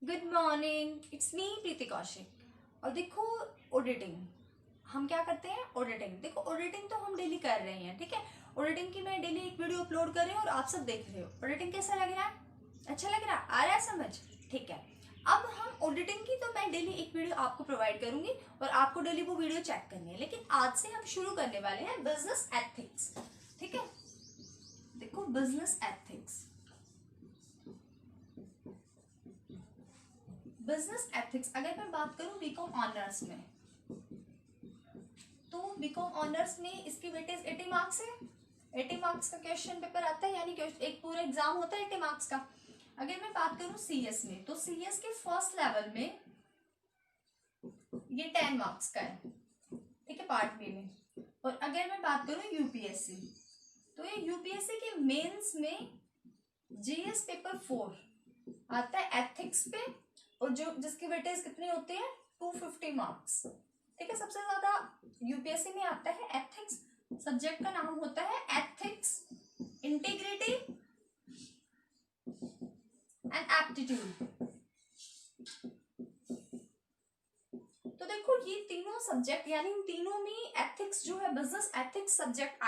Good morning, it's me प्रीति कौशिक। और देखो, auditing हम क्या करते हैं। ऑडिटिंग देखो, ऑडिटिंग तो हम डेली कर रहे हैं, ठीक है। ऑडिटिंग की मैं डेली एक वीडियो अपलोड कर रही हूँ और आप सब देख रहे हो। ऑडिटिंग कैसा लग रहा है? अच्छा लग रहा है? आ रहा है समझ? ठीक है। अब हम ऑडिटिंग की तो मैं डेली एक वीडियो आपको प्रोवाइड करूंगी और आपको डेली वो वीडियो चेक करनी है। लेकिन आज से हम शुरू करने वाले हैं बिजनेस एथिक्स, ठीक है। देखो, बिजनेस एथिक्स, बिजनेस एथिक्स अगर मैं बात करूं बीकॉम ऑनर्स में, तो बीकॉम ऑनर्स में इसकी वेटेज 80 मार्क्स है। 80 मार्क्स का क्वेश्चन पेपर आता है, यानी एक पूरा एग्जाम होता है 80 मार्क्स का। अगर मैं बात करूं सीएस में, तो सीएस के फर्स्ट लेवल में ये 10 मार्क्स का है, ठीक है, पार्ट बी में। और अगर मैं बात करूं यूपीएससी, तो ये यूपीएससी के मेंस में जीएस पेपर 4 आता है एथिक्स पे, और जो जिसकी वेटेज कितनी होती है 250 मार्क्स, ठीक है। सबसे ज्यादा यूपीएससी में आता है एथिक्स। सब्जेक्ट का नाम होता है एथिक्स, इंटीग्रिटी एंड एप्टीट्यूड। तो देखो, ये तीनों सब्जेक्ट, यानी इन तीनों में एथिक्स जो है, बिजनेस एथिक्स सब्जेक्ट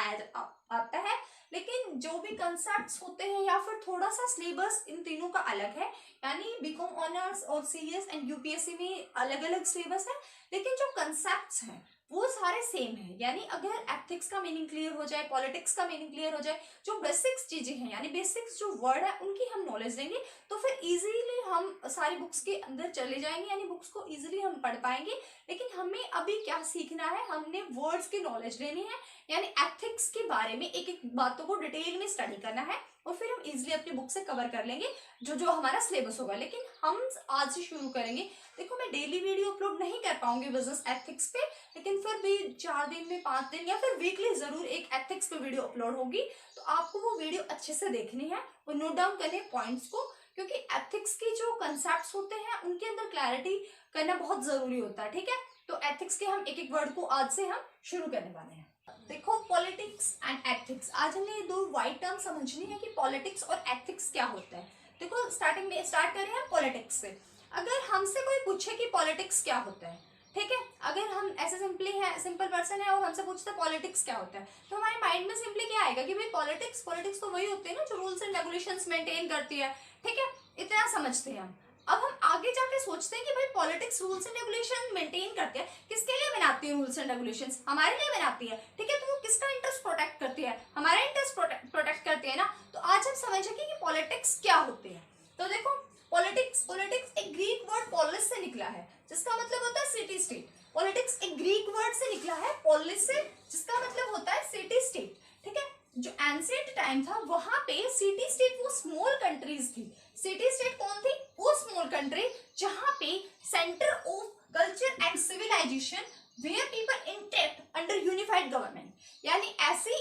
आता है। लेकिन जो भी कंसेप्ट्स होते हैं या फिर थोड़ा सा सिलेबस इन तीनों का अलग है, यानी बीकॉम ऑनर्स और सीएस एंड यूपीएससी में अलग अलग सिलेबस है, लेकिन जो कंसेप्ट्स हैं वो सारे सेम है। यानी अगर एथिक्स का मीनिंग क्लियर हो जाए, पॉलिटिक्स का मीनिंग क्लियर हो जाए, जो बेसिक्स चीजें हैं, यानी बेसिक्स जो वर्ड है उनकी हम नॉलेज लेंगे, तो फिर इजीली हम सारी बुक्स के अंदर चले जाएंगे, यानी बुक्स को इजीली हम पढ़ पाएंगे। लेकिन हमें अभी क्या सीखना है, हमने वर्ड्स की नॉलेज लेनी है, यानी एथिक्स के बारे में एक एक बातों को डिटेल में स्टडी करना है, और फिर हम इजीली अपनी बुक से कवर कर लेंगे जो जो हमारा सिलेबस होगा। लेकिन हम आज से शुरू करेंगे। देखो, मैं डेली वीडियो अपलोड नहीं कर पाऊंगी बिजनेस एथिक्स पे, लेकिन फिर भी 4 दिन में, 5 दिन या फिर वीकली जरूर एक एथिक्स पे वीडियो अपलोड होगी। तो आपको वो वीडियो अच्छे से देखनी है और नोट डाउन करने पॉइंट्स को, क्योंकि एथिक्स की जो कंसेप्ट्स होते हैं उनके अंदर क्लैरिटी करना बहुत जरूरी होता है, ठीक है। तो एथिक्स के हम एक एक वर्ड को आज से हम शुरू करने वाले हैं। देखो, पॉलिटिक्स एंड एथिक्स, आज हमने ये दो वाइड टर्म समझनी है कि पॉलिटिक्स और एथिक्स क्या होता है। देखो, स्टार्टिंग में स्टार्ट करें हम पॉलिटिक्स से। अगर हमसे कोई पूछे कि पॉलिटिक्स क्या होता है, ठीक है, अगर हम ऐसे सिंपल पर्सन है और हमसे पूछते हैं पॉलिटिक्स क्या होता है, तो हमारे माइंड में सिंपली क्या आएगा कि भाई पॉलिटिक्स पॉलिटिक्स तो वही होती है ना जो रूल्स एंड रेगुलेशंस मेंटेन करती है, ठीक है। इतना समझते हैं हम। अब हम आगे जाके सोचते हैं कि भाई politics rules and regulation maintain करती है, किसके लिए बनाती है रूल्स एंड रेगुलेशंस? हमारे लिए बनाती है, ठीक है। तो वो किसका इंटरेस्ट प्रोटेक्ट करती है? हमारा इंटरेस्ट प्रोटेक्ट करती है ना। तो आज हम समझेंगे कि पॉलिटिक्स क्या होती है। तो देखो, पॉलिटिक्स पॉलिटिक्स एक ग्रीक वर्ड पॉलिस से निकला है, जिसका मतलब होता है सिटी स्टेट। पॉलिटिक्स एक ग्रीक वर्ड से निकला है पॉलिस से, जिसका मतलब होता है सिटी स्टेट, ठीक है। जो एंशिएंट टाइम था वहां पे सिटी स्टेट वो स्मॉल कंट्रीज थी। सिटी स्टेट कौन थी? वो स्मॉल कंट्री जहां पे centre of culture and civilisation where people intact under unified government. यानी ऐसी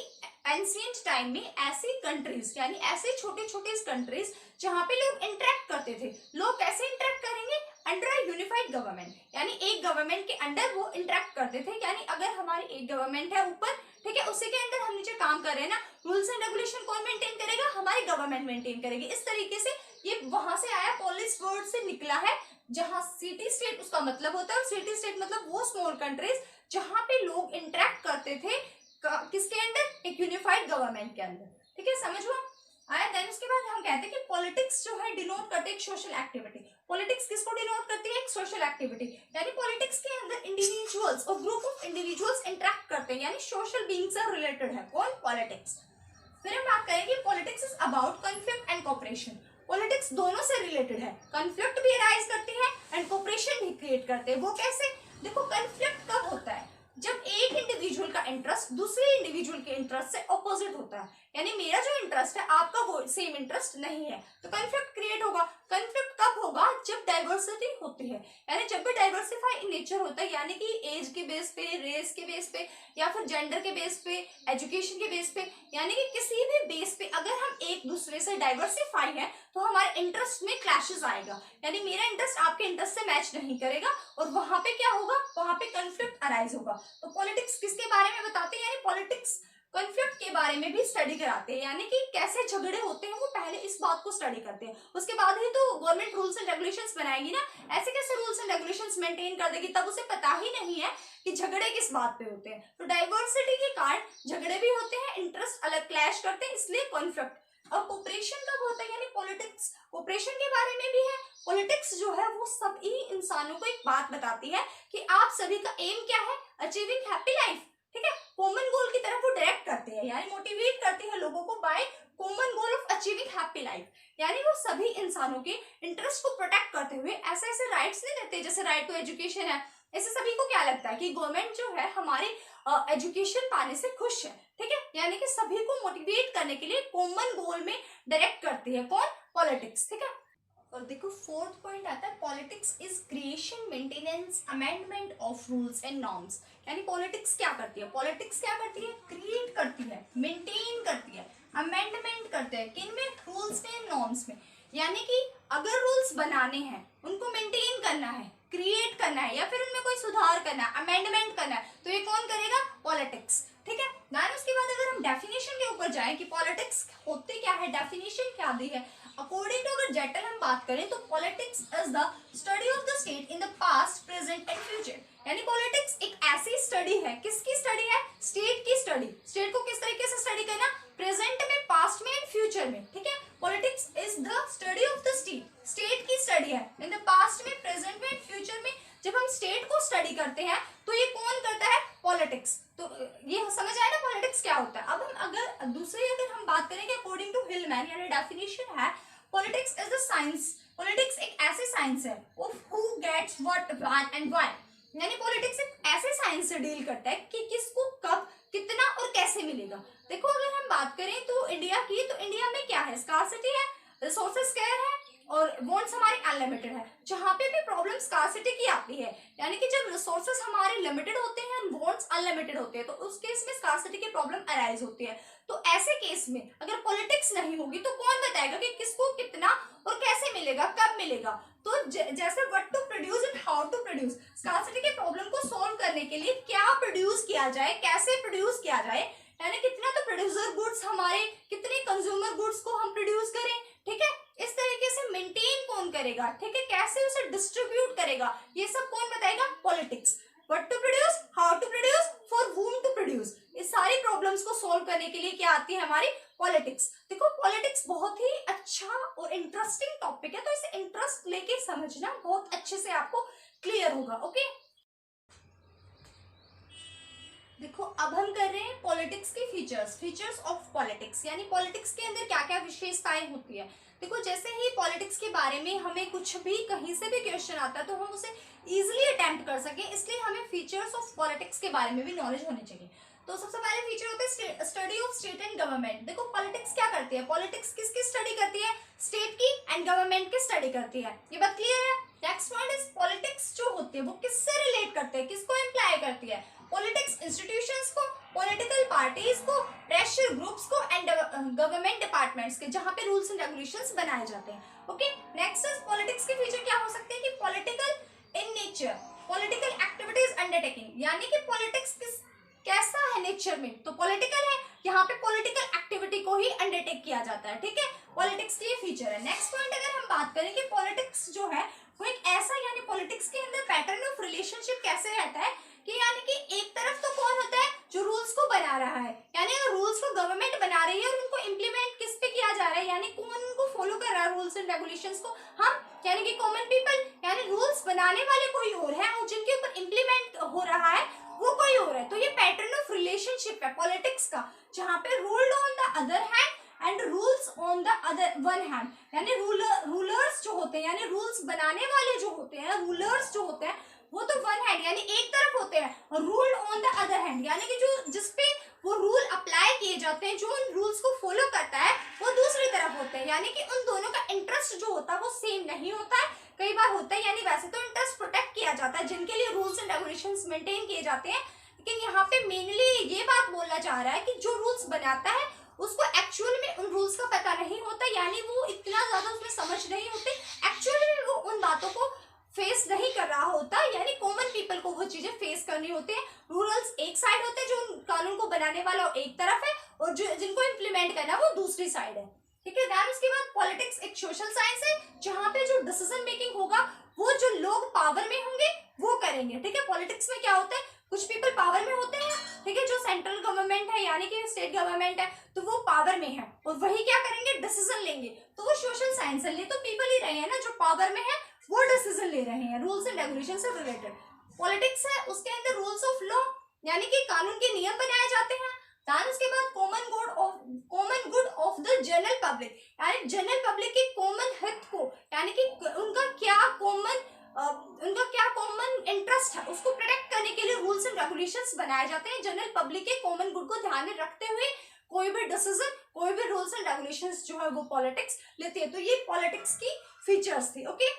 एंशिएंट टाइम में ऐसी कंट्रीज, यानी ऐसे छोटे छोटे कंट्रीज जहां पे लोग इंटरेक्ट करते थे। लोग कैसे इंटरेक्ट करेंगे? अंडर यूनिफाइड गवर्नमेंट, यानी एक गवर्नमेंट के अंडर वो इंटरेक्ट करते थे। यानी अगर हमारी एक गवर्नमेंट है ऊपर, ठीक है, उसी के अंदर हम नीचे काम कर रहे हैं ना, रूल्स एंड रेगुलेशन कौन मेंटेन करेगा? हमारी गवर्नमेंट मेंटेन करेगी। इस तरीके से ये वहां से आया, पॉलिस वर्ड से निकला है, जहां सिटी स्टेट उसका मतलब होता है। सिटी स्टेट मतलब वो स्मॉल कंट्रीज जहां पे लोग इंटरेक्ट करते थे किसके अंडर? एक यूनिफाइड गवर्नमेंट के अंदर, ठीक है। समझ हुआ? आया। देन उसके बाद हम कहते हैं कि पॉलिटिक्स जो है डिनोट करते हैं एक सोशल एक्टिविटी। पॉलिटिक्स किसको डिनोट करती है? एक सोशल एक्टिविटी। यानी पॉलिटिक्स के अंदर इंडिविजुअल्स और ग्रुप ऑफ इंडिविजुअल्स इंटरेक्ट करते हैं, यानी सोशल बीइंग से रिलेटेड है कौन? पॉलिटिक्स। फिर हम बात करेंगे politics is about conflict and cooperation. Politics दोनों से रिलेटेड है, कॉन्फ्लिक्ट भी अराइज करती है एंड कोऑपरेशन भी क्रिएट करते हैं। वो कैसे? देखो, कॉन्फ्लिक्ट कब होता है? जब एक इंडिविजुअल का इंटरेस्ट दूसरे इंडिविजुअल के इंटरेस्ट से ऑपोजिट होता है, यानी मेरा जो इंटरेस्ट है आपका वो सेम इंटरेस्ट नहीं है, तो कॉन्फ्लिक्ट क्रिएट होगा। कॉन्फ्लिक्ट कब होगा? जब डाइवर्सिटी होती है, यानी जब भी डाइवर्सिफाई इन नेचर होता है, यानी कि एज के बेस पे, रेस के बेस पे, या फिर जेंडर के बेस पे, एजुकेशन के बेस पे, यानी कि किसी भी बेस पे अगर हम एक दूसरे से डाइवर्सिफाई है तो हमारे इंटरेस्ट में क्लैशेस आएगा, यानी मेरा इंटरेस्ट आपके इंटरेस्ट से मैच नहीं करेगा, और वहां पे क्या होगा? वहां पे कॉन्फ्लिक्ट अराइज होगा। तो पॉलिटिक्स किसके बारे में बताते हैं? यानी पॉलिटिक्स कॉन्फ्लिक्ट के बारे में भी स्टडी कराते हैं, यानी कि कैसे झगड़े होते हैं वो पहले इस बात को स्टडी करते हैं, उसके बाद ही तो गवर्नमेंट रूल्स एंड रेगुलेशंस बनाएगी ना। ऐसे कैसे रूल्स एंड रेगुलेशंस मेंटेन कर देगी, तब उसे पता ही नहीं है कि झगड़े किस बात पे होते हैं। तो डाइवर्सिटी के कारण झगड़े भी होते हैं, इंटरेस्ट अलग क्लैश करते हैं, इसलिए कॉन्फ्लिक्ट। और कोऑपरेशन कब होता है, यानी पॉलिटिक्स कोऑपरेशन के बारे में भी है। पॉलिटिक्स जो है वो सभी इंसानों को एक बात बताती है कि आप सभी का एम क्या है, अचीविंग हैप्पी लाइफ, ठीक है, कॉमन गोल की तरफ वो डायरेक्ट करते हैं, यानी मोटिवेट करते हैं लोगों को by common goal of achieving happy life, यानी वो सभी इंसानों के इंटरेस्ट को प्रोटेक्ट करते हुए ऐसे ऐसे राइट्स नहीं देते, जैसे राइट टू एजुकेशन है। ऐसे सभी को क्या लगता है कि गवर्नमेंट जो है हमारे एजुकेशन पाने से खुश है, ठीक है, यानी कि सभी को मोटिवेट करने के लिए कॉमन गोल में डायरेक्ट करती है कौन, पॉलिटिक्स, ठीक है। और देखो फोर्थ पॉइंट आता है politics is creation, maintenance, amendment of rules and norms, यानी पॉलिटिक्स क्या करती है, पॉलिटिक्स क्या करती है, क्रिएट करती है, मेंटेन करती है, अमेंडमेंट करते हैं, किन में, रूल्स में, नॉर्म्स में, यानी कि अगर रूल्स बनाने हैं उनको मेंटेन करना है, क्रिएट करना है, या फिर उनमें कोई सुधार करना है, अमेंडमेंट करना है, तो ये कौन करेगा, पॉलिटिक्स, ठीक है। देन उसके बाद अगर हम डेफिनेशन के ऊपर जाएं कि पॉलिटिक्स होते क्या है, डेफिनेशन क्या दी है, अकॉर्डिंग टू अगर जेटल हम बात करें तो politics is the study of the state in the past, present and future, यानी पॉलिटिक्स एक ऐसी स्टडी है, किसकी स्टडी है, स्टेट की स्टडी, स्टेट को किस तरीके से स्टडी करना, प्रेजेंट में, पास्ट में एंड फ्यूचर में, ठीक है। Politics is the study of the state, state की स्टडी है इन द पास्ट में, प्रेजेंट में, फ्यूचर में। जब हम स्टेट को स्टडी करते हैं तो ये कौन करता है, पॉलिटिक्स। तो ये समझ आया ना पॉलिटिक्स क्या होता है। अब हम अगर हम बात करेंगे अकॉर्डिंग टू हिलमैन, यानी डेफिनेशन है politics is the science, politics एक ऐसे साइंस है of who gets what, when and why, यानी पॉलिटिक्स एक ऐसे साइंस से डील करता है कि किसको कब, कितना और कैसे मिलेगा। देखो अगर हम बात करें तो इंडिया की, तो इंडिया में क्या है, स्कार्सिटी है, रिसोर्सेज स्केयर है और वांट्स हमारे अनलिमिटेड है। जहां पे भी प्रॉब्लम स्कार्सिटी की आती है, यानी कि जब रिसोर्सेज हमारे लिमिटेड होते हैं और वांट्स अनलिमिटेड होते हैं, तो उस केस में स्कार्सिटी की प्रॉब्लम अराइज होती है। तो ऐसे केस में अगर पॉलिटिक्स नहीं होगी तो कौन बताएगा कि किसको कितना और कैसे मिलेगा, कब मिलेगा। तो जैसे what to produce and how to produce, scarcity के प्रॉब्लम को सॉल्व करने के लिए क्या प्रोड्यूस किया जाए, कैसे प्रोड्यूस किया जाए, यानी कितना तो प्रोड्यूसर गुड्स हमारे, कितने कंज्यूमर गुड्स को हम प्रोड्यूस करें, ठीक है, इस तरीके से मेंटेन कौन करेगा, ठीक है, कैसे उसे डिस्ट्रीब्यूट करेगा, ये सब कौन बताएगा, politics. What to produce, how to produce, for whom to produce, इस सारी प्रॉब्लम्स को सॉल्व करने के लिए क्या आती है हमारी, पॉलिटिक्स। देखो पॉलिटिक्स बहुत ही अच्छा और इंटरेस्टिंग टॉपिक है, तो इसे इंटरेस्ट लेके समझना बहुत अच्छे से आपको क्लियर होगा, ओके। देखो अब हम कर रहे हैं पॉलिटिक्स के फीचर्स ऑफ पॉलिटिक्स, यानी पॉलिटिक्स के अंदर क्या क्या विशेषताएं होती है। देखो जैसे ही पॉलिटिक्स के बारे में हमें कुछ भी कहीं से भी क्वेश्चन आता है तो हम उसे इजीली अटेम्प्ट कर सके, इसलिए हमें फीचर्स ऑफ पॉलिटिक्स के बारे में भी नॉलेज होनी चाहिए। तो सबसे पहले फीचर होता है study of state and government. देखो पॉलिटिक्स क्या करती है, पॉलिटिक्स किसकी स्टडी करती है, स्टेट की एंड गवर्नमेंट की स्टडी करती है, ये बात क्लियर है। नेक्स्ट पॉइंट इज पॉलिटिक्स जो होती है वो किससे रिलेट करते हैं, किसको एम्प्लाई करती है, पॉलिटिक्स इंस्टीट्यूशंस को, पॉलिटिकल पार्टीज को, प्रेशर ग्रुप्स को एंड गवर्नमेंट डिपार्टमेंट्स के, जहां पे रूल्स एंड रेगुलेशंस बनाए जाते हैं, ओके। नेक्स्ट इज पॉलिटिक्स के फीचर क्या हो सकते हैं कि political in nature, political activities undertaking, यानी कि पॉलिटिक्स कैसा है नेचर में, तो पॉलिटिकल है, यहाँ पे पॉलिटिकल एक्टिविटी को ही अंडरटेक किया जाता है, ठीक है, पॉलिटिक्स के ये फीचर है। नेक्स्ट पॉइंट अगर हम बात करें कि पॉलिटिक्स जो है वो एक ऐसा, यानी पॉलिटिक्स के अंदर पैटर्न ऑफ रिलेशनशिप कैसे रहता है कि यानी कि एक तरफ तो कौन होता है जो रूल्स को बना रहा है, यानी अगर रूल्स को गवर्नमेंट बना रही है और उनको इम्प्लीमेंट किस पे किया जा रहा है, यानी कौन उनको फॉलो कर रहा है रूल्स एंड रेगुलेशंस को, हम, यानी कि कॉमन पीपल, यानी रूल्स बनाने वाले कोई और है और जिनके ऊपर इम्प्लीमेंट हो रहा है वो कोई और है। तो ये पैटर्न ऑफ रिलेशनशिप है पॉलिटिक्स का, जहां पे ruled on the other hand and rules on the other one hand, यानी रूलर्स जो होते हैं, यानी रूल्स बनाने वाले जो होते हैं, रूलर्स जो होते हैं वो तो वन हैंड यानी एक तरफ होते हैं, और ruled on the other hand यानी कि जो जिसपे वो रूल अप्लाई किए जाते हैं, जो उन रूल्स को फॉलो करता है वो दूसरी तरफ होते हैं, यानी कि उन दोनों का इंटरेस्ट जो होता है वो सेम नहीं होता है, कई बार होता है, यानी वैसे तो इंटरेस्ट प्रोटेक्ट किया जाता है जिनके लिए रूल्स एंड रेगुलेशंस मेंटेन किए जाते हैं, लेकिन यहाँ पे मेनली ये बात बोलना चाह रहा है कि जो रूल्स बनाता है उसको एक्चुअल में उन रूल्स का पता नहीं होता, यानी वो इतना ज्यादा उसमें समझ नहीं होते, एक्चुअली में वो उन बातों को फेस नहीं कर रहा होता, यानी कॉमन पीपल को वो चीजें फेस करनी होती है। रूरल्स एक साइड होते हैं, जो कानून को बनाने वाला एक तरफ है और जो जिनको इम्प्लीमेंट करना वो दूसरी साइड है, ठीक है। दैन उसके बाद पॉलिटिक्स एक सोशल साइंस है, जहाँ पे जो डिसीजन मेकिंग होगा वो जो लोग पावर में होंगे वो करेंगे, ठीक है। पॉलिटिक्स में क्या होता है, कुछ पीपल पावर में होते हैं, ठीक है, जो सेंट्रल गवर्नमेंट है यानी कि स्टेट गवर्नमेंट है तो वो पावर में है और वही क्या करेंगे, डिसीजन लेंगे, तो वो सोशल साइंस है। ले तो पीपल ही रहे हैं ना, जो पावर में है वो डिसीजन ले रहे हैं रूल्स एंड रेगुलेशन से रिलेटेड। पॉलिटिक्स है, उसके अंदर रूल्स ऑफ लॉ यानी कि कानून के नियम बनाए जाते हैं। दैन उसके बाद common good of the general public, यानी जनरल पब्लिक के कॉमन हित को, यानी कि उनका क्या कॉमन इंटरेस्ट है उसको प्रोटेक्ट करने के लिए रूल्स एंड रेगुलेशंस बनाए जाते हैं। जनरल पब्लिक के कॉमन गुड को ध्यान में रखते हुए कोई भी डिसीजन, कोई भी रूल्स एंड रेगुलेशंस जो है वो पॉलिटिक्स लेती है। तो ये पॉलिटिक्स की फीचर्स थी, ओके।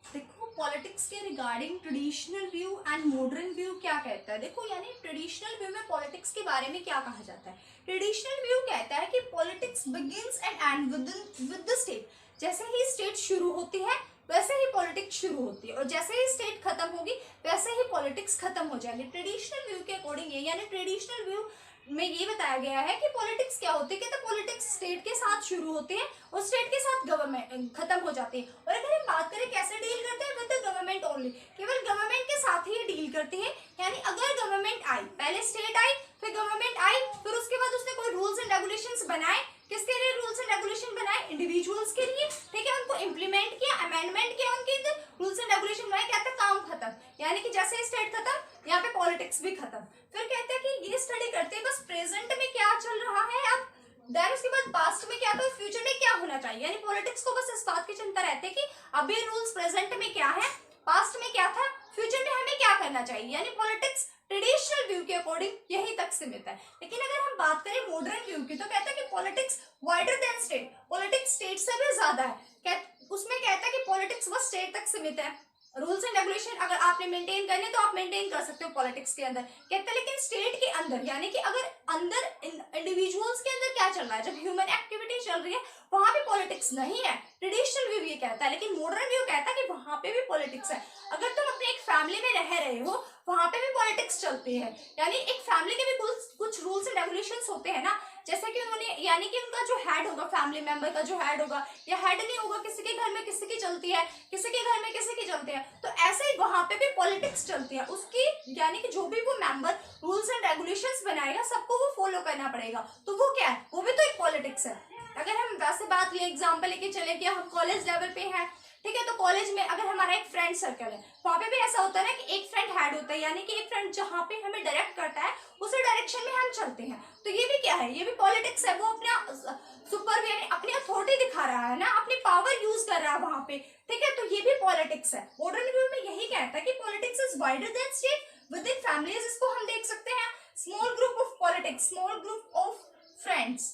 देखो पॉलिटिक्स के regarding traditional view and modern view क्या कहता है। देखो यानी ट्रेडिशनल व्यू में पॉलिटिक्स के बारे में क्या कहा जाता है। ट्रेडिशनल व्यू कहता है कि politics begins and and with the state, जैसे ही स्टेट शुरू होती है वैसे ही पॉलिटिक्स शुरू होती है और जैसे ही स्टेट खत्म होगी वैसे ही पॉलिटिक्स खत्म हो जाएगी। ट्रेडिशनल व्यू के अकॉर्डिंग ये, यानी ट्रेडिशनल व्यू में ये बताया गया है कि पॉलिटिक्स क्या होती है, कहते हैं पॉलिटिक्स स्टेट के साथ शुरू होते हैं और स्टेट के साथ गवर्नमेंट खत्म हो जाती है। और अगर हम बात करें कैसे डील करते हैं, विद द गवर्नमेंट ओनली, केवल गवर्नमेंट के साथ ही डील करते हैं। यानी अगर गवर्नमेंट आई, पहले स्टेट आई फिर गवर्नमेंट आई, फिर उसके बाद उसने कोई रूल्स एंड रेगुलेशंस बनाए, किसके लिए रूल्स एंड रेगुलेशन बनाए, इंडिविजुअल्स के लिए, ठीक है, उनको इम्प्लीमेंट किया, अमेंडमेंट किया, उनके रूल्स एंड रेगुलेशन बनाए, कहते हैं काम खत्म। यानी कि जैसे स्टेट खत्म यहाँ पे पॉलिटिक्स भी खत्म। फिर कहते हैं कि ये स्टडी करते हैं बस प्रेजेंट में क्या चल रहा है अब, देन उसके बाद पास्ट में क्या था, फ्यूचर में क्या होना चाहिए। यानी पॉलिटिक्स को बस इस बात की चिंता रहती है कि अभी रूल्स प्रेजेंट में क्या है, पास्ट में क्या था, फ्यूचर में हमें क्या करना चाहिए। यानी पॉलिटिक्स ट्रेडिशनल व्यू के अकॉर्डिंग यही तक सीमित है। लेकिन अगर हम बात करें मॉडर्न व्यू की तो कहता है कि politics wider than state, politics state से भी ज्यादा है। उसमें कहता है कि पॉलिटिक्स बस स्टेट तक सीमित है, रूल्स एंड रेगुलेशन अगर आपने मेंटेन करने तो आप मेंटेन कर सकते हो पॉलिटिक्स के अंदर, कहते हैं। लेकिन स्टेट के अंदर यानी कि अगर अंदर इंडिविजुअल्स के अंदर क्या चल रहा है, जब ह्यूमन एक्टिविटी चल रही है वहां पे पॉलिटिक्स नहीं है, ट्रेडिशनल व्यू ये कहता है। लेकिन मॉडर्न व्यू कहता है कि वहां पे भी पॉलिटिक्स है। अगर तुम अपने एक फैमिली में रह रहे हो वहां पे भी पॉलिटिक्स चलती है, यानी एक फैमिली के भी कुछ रूल्स एंड रेगुलेशंस होते हैं ना, जैसे कि उन्होंने, यानी कि उनका जो हेड होगा, फैमिली मेंबर का जो हेड होगा या हेड नहीं होगा, किसी के घर में किसी की चलती है, किसी के घर में किसी की चलती है, तो ऐसे ही वहां पे भी पॉलिटिक्स चलती है उसकी। यानी कि जो भी वो मेंबर रूल्स एंड रेगुलेशंस बनाएगा सबको वो फॉलो करना पड़ेगा, तो वो क्या है, वो भी तो एक पॉलिटिक्स है। अगर हम वैसे बात ले, एग्जाम्पल लेके चले कि हम कॉलेज लेवल पे हैं, ठीक है, तो कॉलेज में अगर हमारा एक फ्रेंड सर्कल है वहां पे भी ऐसा होता है ना कि एक फ्रेंड हेड होता है, यानी कि एक फ्रेंड जहाँ पे हमें डायरेक्ट करता है उसी डायरेक्शन में हम चलते हैं। तो ये भी क्या है, ये भी पॉलिटिक्स है। वो अपना सुपर यानी अपनी अथॉरिटी दिखा रहा है ना, अपनी पावर यूज कर रहा है वहां पे, ठीक है, तो ये भी पॉलिटिक्स है। मॉडर्न व्यू में यही कहता है कि politics is wider than state with in families. इसको हम देख सकते हैं small group of politics, small group of friends,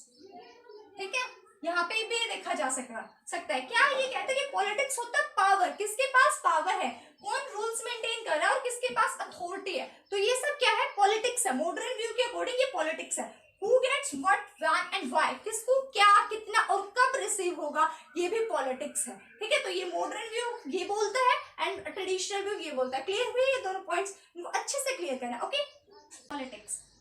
ठीक है, यहाँ पे भी देखा जा सकता है। क्या ये कहते हैं कि पॉलिटिक्स होता है पावर, किसके पास पावर है, कौन रूल्स मेंटेन कर रहा है और किसके पास अथॉरिटी है, तो ये सब क्या है, पॉलिटिक्स है। मॉडर्न व्यू के अकॉर्डिंग ये पॉलिटिक्स है। Who gets what, when and why, किसको क्या, कितना और कब रिसीव होगा, ये भी पॉलिटिक्स है, ठीक है। तो ये मॉडर्न व्यू ये बोलता है एंड ट्रेडिशनल व्यू ये बोलता है। क्लियर हुए ये दोनों पॉइंट्स, इनको अच्छे से क्लियर करना, okay.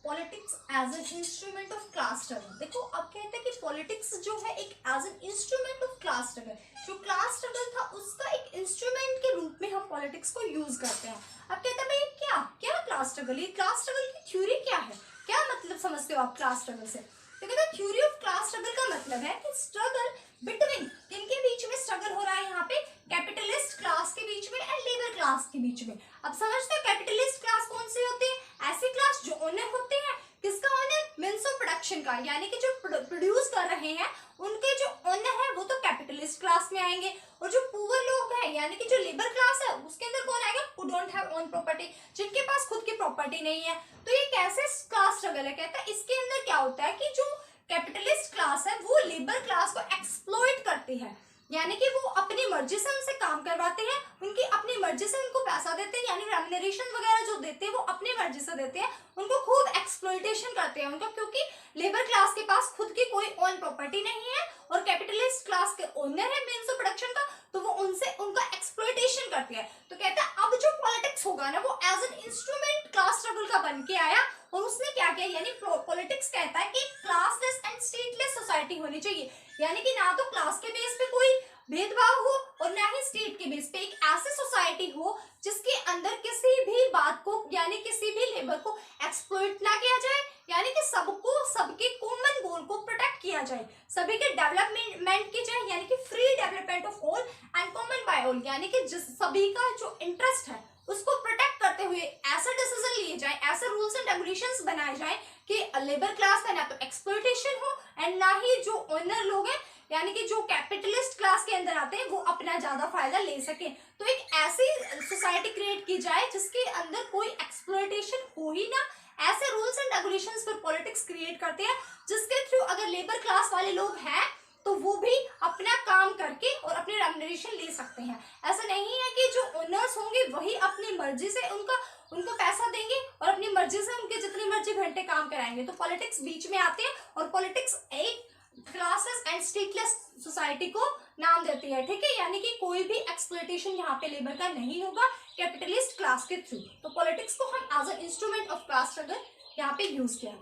Politics as an instrument of class struggle. देखो अब कहते हैं कि पॉलिटिक्स जो है एक as an instrument of class struggle, जो क्लास स्ट्रगल था उसका एक इंस्ट्रूमेंट के रूप में हम पॉलिटिक्स को यूज करते हैं। अब कहते हैं भाई क्या क्या क्लास स्ट्रगल, ये क्लास स्ट्रगल की थ्योरी क्या है, क्या मतलब समझते हो आप क्लास स्ट्रगल से। तो कहते हैं थ्योरी ऑफ क्लास स्ट्रगल का मतलब है कि स्ट्रगल बिटवीन, किनके बीच में स्ट्रगल हो रहा है यहाँ पे, कैपिटलिस्ट क्लास के बीच में एंड लेबर क्लास के बीच में। अब समझते हो कैपिटलिस्ट क्लास कौन सी होती है, ऐसी क्लास जो ओनर होते हैं, किसका ओनर, मींस ऑफ प्रोडक्शन का, यानी कि जो प्रोड्यूस कर रहे हैं उनके जो ओनर है वो तो कैपिटलिस्ट क्लास में आएंगे। और जो पुअर लोग हैं यानी कि जो लेबर क्लास है उसके अंदर कौन आएगा, who don't have own property, जिनके पास खुद की प्रॉपर्टी नहीं है। तो ये कैसे क्लास स्ट्रगल है, कहता है इसके अंदर क्या होता है कि जो कैपिटलिस्ट क्लास है वो लेबर क्लास को एक्सप्लॉइट करती है, यानी कि वो अपनी मर्जी से उनसे काम करवाते हैं, उनकी अपनी मर्जी से उनको पैसा देते हैं, यानी रेम्युनरेशन वगैरह जो देते हैं वो अपनी मर्जी से देते हैं, उनको खूब एक्सप्लॉइट एक्सप्लॉइटेशन करते हैं उनका, क्योंकि लेबर क्लास के पास खुद की कोई ओन प्रॉपर्टी नहीं है और कैपिटलिस्ट क्लास के ओनर है मींस ऑफ प्रोडक्शन का, तो वो उनसे उनका एक्सप्लॉइटेशन करती है। तो कहता है अब जो पॉलिटिक्स होगा ना वो as an instrument class struggle का बन के आया, और उसने क्या किया, यानी पॉलिटिक्स कहता है कि क्लासलेस एंड स्टेटलेस सोसाइटी होनी चाहिए, यानी कि ना तो क्लास के बेस पे कोई भेदभाव हो और ना ही स्टेट के बेस पे, एक ऐसी सोसाइटी हो जिसके अंदर किसी भी बात को यानी किसी भी लेबर को एक्सप्लॉइट ना किया जाए, यानी कि सबको सबके कॉमन गोल को प्रोटेक्ट किया जाए, सभी के डेवलपमेंट की जाए, यानी कि free development of all and common by all, यानी कि जिस सभी का जो इंटरेस्ट है उसको प्रोटेक्ट करते हुए ऐसे डिसीजन लिए जाए, ऐसे रूल्स एंड रेगुलेशंस बनाए जाए कि लेबर क्लास का ना तो एक्सप्लॉइटेशन हो एंड ना ही जो ओनर लोग हैं यानी कि जो कैपिटलिस्ट क्लास के अंदर आते हैं वो अपना ज्यादा फायदा ले सके। तो एक ऐसी सोसाइटी क्रिएट की जाए जिसके अंदर कोई एक्सप्लॉइटेशन हो ही ना, ऐसे रूल्स एंड रेगुलेशंस पर पॉलिटिक्स क्रिएट करते हैं जिसके थ्रू अगर लेबर क्लास वाले लोग हैं तो वो भी अपना काम करके और अपनी रेम्युनरेशन ले सकते हैं। ऐसा नहीं है कि जो ओनर्स होंगे वही अपनी मर्जी से उनको पैसा देंगे और अपनी मर्जी से उनके जितनी मर्जी घंटे काम कराएंगे। तो पॉलिटिक्स बीच में आते हैं और पॉलिटिक्स एक क्लासेस एंड स्टेटलेस सोसाइटी को नाम देती है, ठीक है, यानी कि कोई भी एक्सप्लॉइटेशन यहाँ पे लेबर का नहीं होगा कैपिटलिस्ट क्लास के थ्रू। तो पॉलिटिक्स को हम as an instrument of class struggle यहाँ पे यूज किया।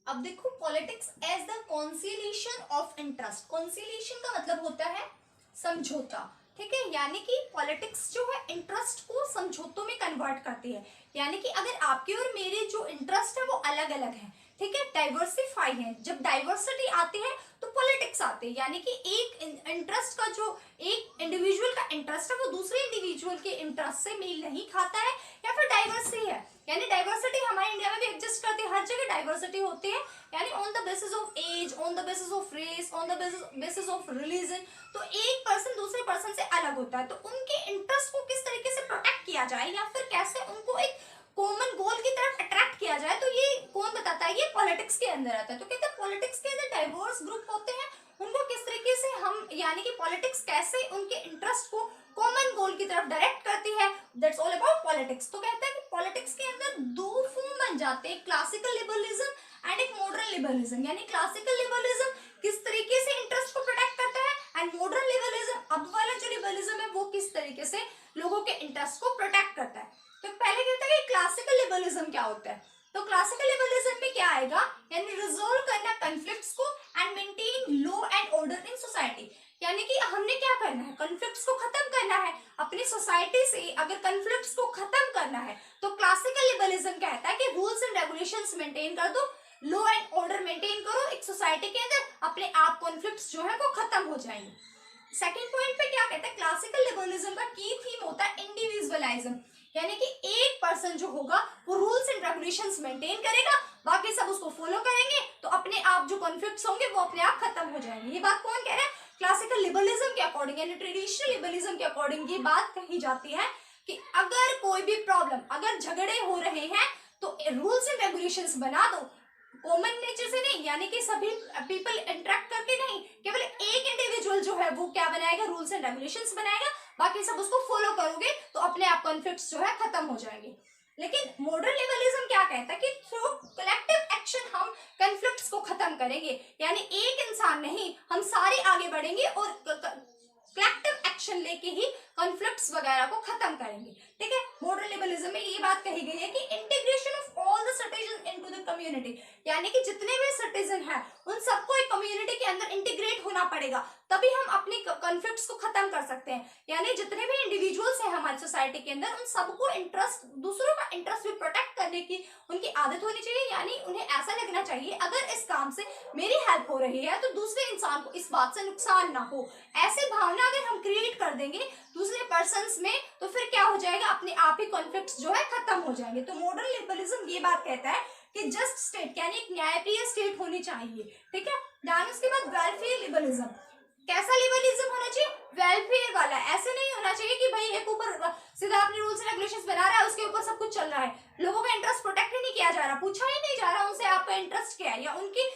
अब देखो politics as the conciliation of interest, conciliation का मतलब होता है समझौता, ठीक है, यानी कि पॉलिटिक्स जो है इंटरेस्ट को समझौतों में कन्वर्ट करती है, यानी कि अगर आपके और मेरे जो इंटरेस्ट है वो अलग अलग है, ठीक है, डाइवर्सिफाई है, जब डाइवर्सिटी आती है तो पॉलिटिक्स आते हैं, यानी कि एक इंटरेस्ट का जो एक इंडिविजुअल का इंटरेस्ट है वो दूसरे इंडिविजुअल के इंटरेस्ट से मेल नहीं खाता है या फिर डाइवर्सिटी है, यानी डाइवर्सिटी हमारे इंडिया में भी एग्जिस्ट करती है, हर जगह डाइवर्सिटी होती है, यानी on the basis of age, on the basis of race, on the basis of religion, तो एक पर्सन दूसरे पर्सन से अलग होता है, तो उनके इंटरेस्ट को किस तरीके से प्रोटेक्ट किया जाए या फिर कैसे उनको एक कॉमन गोल की तरफ अट्रैक्ट किया जाए, तो ये कौन बताता है, ये पॉलिटिक्स के अंदर आता है। तो कहते हैं पॉलिटिक्स के अंदर डाइवर्स ग्रुप होते हैं, उनको किस तरीके से हम यानी कि पॉलिटिक्स कैसे उनके इंटरेस्ट को कॉमन गोल की तरफ डायरेक्ट करती है, दैट्स ऑल अबाउट पॉलिटिक्स। तो कहते हैं कि पॉलिटिक्स के अंदर दो फॉर्म बन जाते हैं, क्लासिकल लिबरलिज्म एंड एक मॉडर्न लिबरलिज्म, यानी क्लासिकल लिबरलिज्म किस तरीके से इंटरेस्ट को प्रोटेक्ट करता है एंड मॉडर्न लिबरलिज्म अब वाला जो लिबरलिज्म है वो किस तरीके से लोगों के इंटरेस्ट को प्रोटेक्ट करता है। तो पहले कहता है कि क्लासिकल लिबरलिज्म क्या होता है, तो क्लासिकल लिबरलिज्म में क्या आएगा, यानी रिजोल्व करना कॉन्फ्लिक्ट्स को and maintain law and order in society, यानी कि हमने क्या करना है, कॉन्फ्लिक्ट्स को खत्म करना है अपनी सोसाइटी से, अगर कॉन्फ्लिक्ट्स को खत्म करना है तो क्लासिकल लिबरलिज्म कहता है कि रूल्स एंड रेगुलेशंस मेंटेन कर दो, लॉ एंड ऑर्डर मेंटेन करो एक सोसाइटी के अंदर, अपने आप कॉन्फ्लिक्ट्स जो है वो खत्म हो जाएंगे। सेकंड पॉइंट पे क्या कहता है, क्लासिकल लिबरलिज्म का की थीम होता है इंडिविजुअलिज्म, यानी कि एक पर्सन जो होगा वो रूल्स एंड रेगुलेशंस मेंटेन करेगा, बाकी सब उसको फॉलो करेंगे, तो अपने आप जो कॉन्फ्लिक्ट्स होंगे वो अपने आप खत्म हो जाएंगे। ये बात कौन कह रहा है, क्लासिकल लिबरलिज्म के अकॉर्डिंग, यानी ट्रेडिशनल लिबरलिज्म के अकॉर्डिंग ये बात कही जाती है कि अगर कोई भी प्रॉब्लम, अगर झगड़े हो रहे हैं तो रूल्स एंड रेगुलेशंस बना दो, कॉमन नेचर से नहीं, यानी कि सभी पीपल इंटरेक्ट करके नहीं, केवल एक इंडिविजुअल जो है वो क्या बनाएगा, रूल्स एंड रेगुलेशंस बनाएगा, बाकी सब उसको फॉलो करोगे तो अपने आप कॉन्फ्लिक्ट्स जो है खत्म हो जाएंगे। लेकिन मॉडर्न लिबरलिज्म क्या कहता है कि थ्रू कलेक्टिव एक्शन हम कॉन्फ्लिक्ट्स को खत्म करेंगे, यानी एक इंसान नहीं, हम सारे आगे बढ़ेंगे और कलेक्टिव एक्शन लेके ही कॉन्फ्लिक्ट्स वगैरह को खत्म करेंगे, ठीक है। मॉडर्न लिबरलिज्म में ये बात कही गई है कि integration of all the citizen into the community, यानी कि जितने भी सिटीजन हैं उन सबको एक कम्युनिटी के अंदर इंटीग्रेट होना पड़ेगा, तभी हम अपनी कॉन्फ्लिक्ट्स को खत्म कर सकते हैं, यानी जितने भी इंडिविजुअल्स हैं हमारी सोसाइटी के अंदर उन सबको इंटरेस्ट, दूसरों का इंटरेस्ट भी प्रोटेक्ट करने की उनकी आदत होनी चाहिए, यानी उन्हें ऐसा लगना चाहिए अगर इस काम से मेरी हेल्प हो रही है तो दूसरे इंसान को इस बात से नुकसान ना हो, ऐसी भावना अगर हम क्रिएट कर देंगे दूसरे पर्सन्स में तो फिर क्या हो जाएगा, अपने आप ही कॉन्फ्लिक्ट्स जो है खत्म हो जाएंगे। तो मॉडर्न लिबरलिज्म ये बात कहता है कि जस्ट स्टेट, यानी एक न्यायप्रिय स्टेट होनी चाहिए, ठीक है। ध्यान, उसके बाद वेलफेयर लिबरलिज्म, कैसा लिबरलिज्म होना चाहिए, वेलफेयर वाला, ऐसे नहीं होना चाहिए कि भाई एक ऊपर सीधा अपने रूल्स रेगुलेशंस बना रहा है उसके ऊपर सब कुछ चल रहा है, लोगों का इंटरेस्ट प्रोटेक्ट ही नहीं किया जा रहा, पूछा ही नहीं जा रहा उनसे आपका इंटरेस्ट क्या है, या उनकी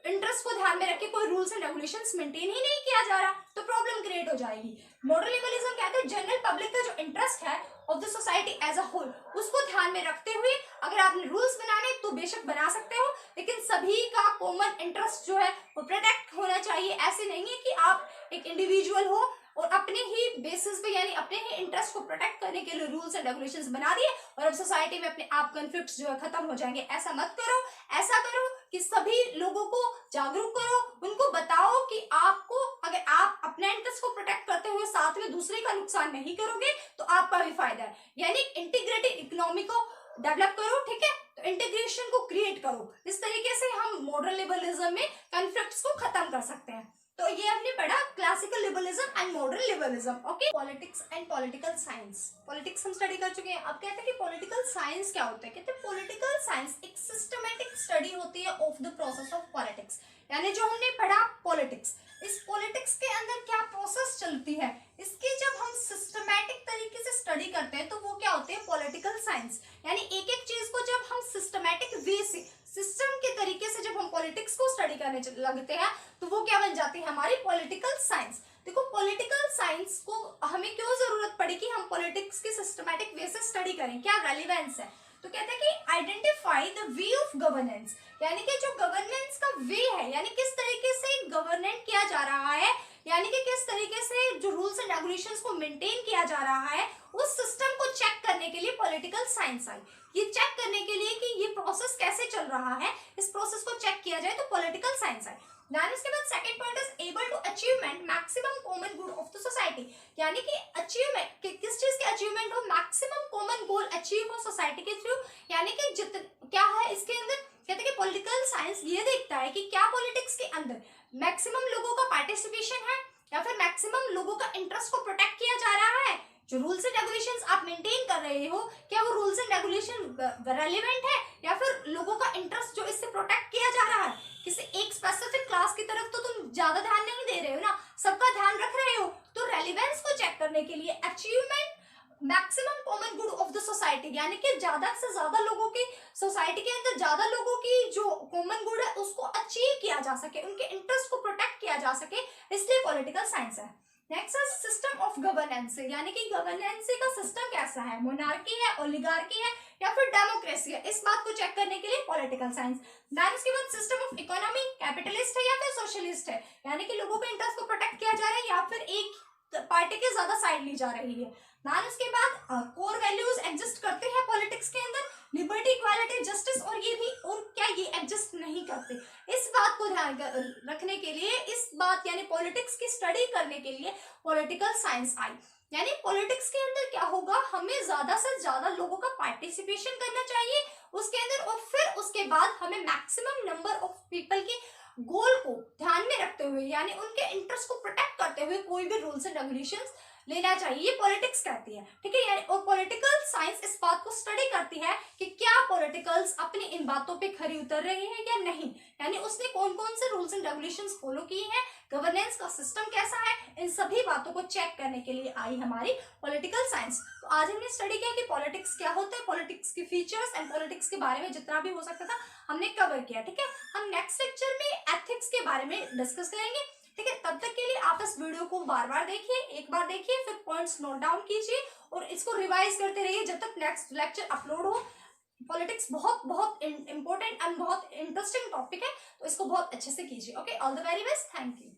इंटरेस्ट को ध्यान में रख के कोई रूल्स एंड रेगुलेशंस मेंटेन ही नहीं किया जा रहा, तो प्रॉब्लम क्रिएट हो जाएगी। मॉडर्न लिबरलिज्म कहते हैं जनरल पब्लिक का जो इंटरेस्ट है of the society as a whole, उसको ध्यान में रखते हुए अगर आपने रूल्स बनाने तो बेशक बना सकते हो, लेकिन सभी का कॉमन इंटरेस्ट जो है वो प्रोटेक्ट होना चाहिए। ऐसे नहीं है कि आप एक इंडिविजुअल हो और अपने ही बेसिस पे यानी अपने ही इंटरेस्ट को प्रोटेक्ट करने के लिए रूल्स एंड रेगुलेशंस बना दिए और अब सोसाइटी में अपने आप कॉन्फ्लिक्ट्स जो है खत्म हो जाएंगे। ऐसा मत करो, ऐसा करो कि सभी लोगों को जागरूक करो, उनको बताओ कि आपको अगर आप अपने इंटरेस्ट को प्रोटेक्ट करते हुए साथ में दूसरे का नुकसान नहीं करोगे तो आपका भी फायदा है। यानी इंटीग्रेटेड इकोनॉमी को डेवलप करो, ठीक है, तो इंटीग्रेशन को क्रिएट करो। इस तरीके से हम मॉडर्न लिबरलिज्म में कॉन्फ्लिक्ट्स को खत्म कर सकते हैं। तो ये हमने पढ़ा classical liberalism and modern liberalism. Okay, politics and political science. Politics हम स्टडी कर चुके हैं, अब कहते हैं कि पॉलिटिकल साइंस क्या होता है। कहते हैं पॉलिटिकल साइंस एक सिस्टमैटिक स्टडी होती है of the process of politics. यानी जो हमने पढ़ा पॉलिटिक्स, इस पॉलिटिक्स के अंदर क्या प्रोसेस चलती है, इसकी जब हम सिस्टमैटिक तरीके से स्टडी करते हैं तो वो क्या होते हैं पॉलिटिकल साइंस। यानी एक एक चीज को जब हम सिस्टमैटिक वे से सिस्टम के तरीके से जब हम पॉलिटिक्स को स्टडी करने लगते हैं तो वो क्या बन जाती है हमारी पॉलिटिकल साइंस। देखो पॉलिटिकल साइंस को हमें क्यों जरूरत पड़ी कि हम पॉलिटिक्स की सिस्टमैटिक वे से स्टडी करें, क्या रेलिवेंस है। तो कहते हैं कि identify the way of governance, यानी कि जो गवर्नेंस का वे है, यानी किस तरीके से गवर्नेंट किया जा रहा है, यानी कि किस तरीके से जो रूल्स एंड रेगुलेशंस को मेंटेन किया जा रहा है, उस सिस्टम को चेक करने के लिए पॉलिटिकल साइंस आई। ये चेक करने के लिए कि ये प्रोसेस कैसे चल रहा है, इस प्रोसेस को चेक किया जाए तो पॉलिटिकल साइंस आई। देन उसके बाद second point is able to achievement maximum common good of the society, यानी कि अचीवमेंट किस चीज के अचीवमेंट हो, मैक्सिमम कॉमन गोल अचीव हो सोसाइटी के थ्रू। यानी कि क्या है इसके अंदर, कहते हैं कि पॉलिटिकल साइंस ये देखता है कि क्या पॉलिटिक्स के अंदर मैक्सिमम लोगों का पार्टिसिपेशन है या फिर मैक्सिमम लोगों का इंटरेस्ट को प्रोटेक्ट किया जा रहा है। जो रूल्स एंड रेगुलेशंस आप मेंटेन कर रहे हो क्या वो रूल्स एंड रेगुलेशन रेलेवेंट है या फिर लोगों का इंटरेस्ट जो इससे प्रोटेक्ट किया जा रहा है। किसी एक स्पेसिफिक क्लास की तरफ तो तुम ज्यादा ध्यान नहीं दे रहे हो ना, सबका ध्यान रख रहे हो। तो रेलिवेंस को चेक करने के लिए achievement maximum common good of the society, यानी कि ज्यादा से ज्यादा लोगों की सोसाइटी के अंदर ज्यादा लोगों की जो कॉमन गुड है उसको अचीव किया जा सके, उनके इंटरेस्ट को प्रोटेक्ट किया जा सके, इसलिए पॉलिटिकल साइंस है। नेक्स्ट है सिस्टम ऑफ गवर्नेंस, यानी कि गवर्नेंस का सिस्टम कैसा है, मोनार्की है, ओलिगार्की है या फिर डेमोक्रेसी है, इस बात को चेक करने के लिए पॉलिटिकल साइंस। देन उसके बाद सिस्टम ऑफ इकोनॉमी कैपिटलिस्ट है या फिर सोशलिस्ट है, यानी कि लोगों के इंटरेस्ट को प्रोटेक्ट किया जा रहा है या फिर एक पार्टी की ज्यादा साइड ली जा रही है। देन उसके बाद कोर वैल्यूज एग्जिस्ट करते हैं पॉलिटिक्स के अंदर, लिबर्टी, इक्वालिटी, जस्टिस, और ये भी और क्या ये एग्जिस्ट नहीं करते। इस बात को ध्यान रखने के लिए, इस बात यानी पॉलिटिक्स की स्टडी करने के लिए पॉलिटिकल साइंस आई। यानी पॉलिटिक्स के अंदर क्या होगा, हमें ज्यादा से ज्यादा लोगों का पार्टिसिपेशन करना चाहिए उसके अंदर, और फिर उसके बाद हमें मैक्सिमम नंबर ऑफ पीपल के गोल को ध्यान में रखते हुए यानी उनके इंटरेस्ट को प्रोटेक्ट करते हुए कोई भी रूल्स एंड रेगुलेशंस लेना चाहिए, ये पॉलिटिक्स कहती है, ठीक है। यानी और पॉलिटिकल साइंस इस बात को स्टडी करती है कि क्या पॉलिटिकल्स अपनी इन बातों पे खरी उतर रहे हैं या नहीं, यानी उसने कौन कौन से रूल्स एंड रेगुलेशंस फॉलो किए हैं, गवर्नेंस का सिस्टम कैसा है, इन सभी बातों को चेक करने के लिए आई हमारी पॉलिटिकल साइंस। तो आज हमने स्टडी किया कि पॉलिटिक्स क्या होता है, पॉलिटिक्स के फीचर्स एंड पॉलिटिक्स के बारे में जितना भी हो सकता था हमने कवर किया, ठीक है। हम नेक्स्ट लेक्चर में एथिक्स के बारे में डिस्कस करेंगे, ठीक है। तब तक के लिए आप इस वीडियो को बार बार देखिए, एक बार देखिए फिर पॉइंट्स नोट डाउन कीजिए और इसको रिवाइज करते रहिए जब तक नेक्स्ट लेक्चर अपलोड हो। पॉलिटिक्स बहुत बहुत इंपॉर्टेंट एंड बहुत इंटरेस्टिंग टॉपिक है, तो इसको बहुत अच्छे से कीजिए। Okay, all the very best, thank you.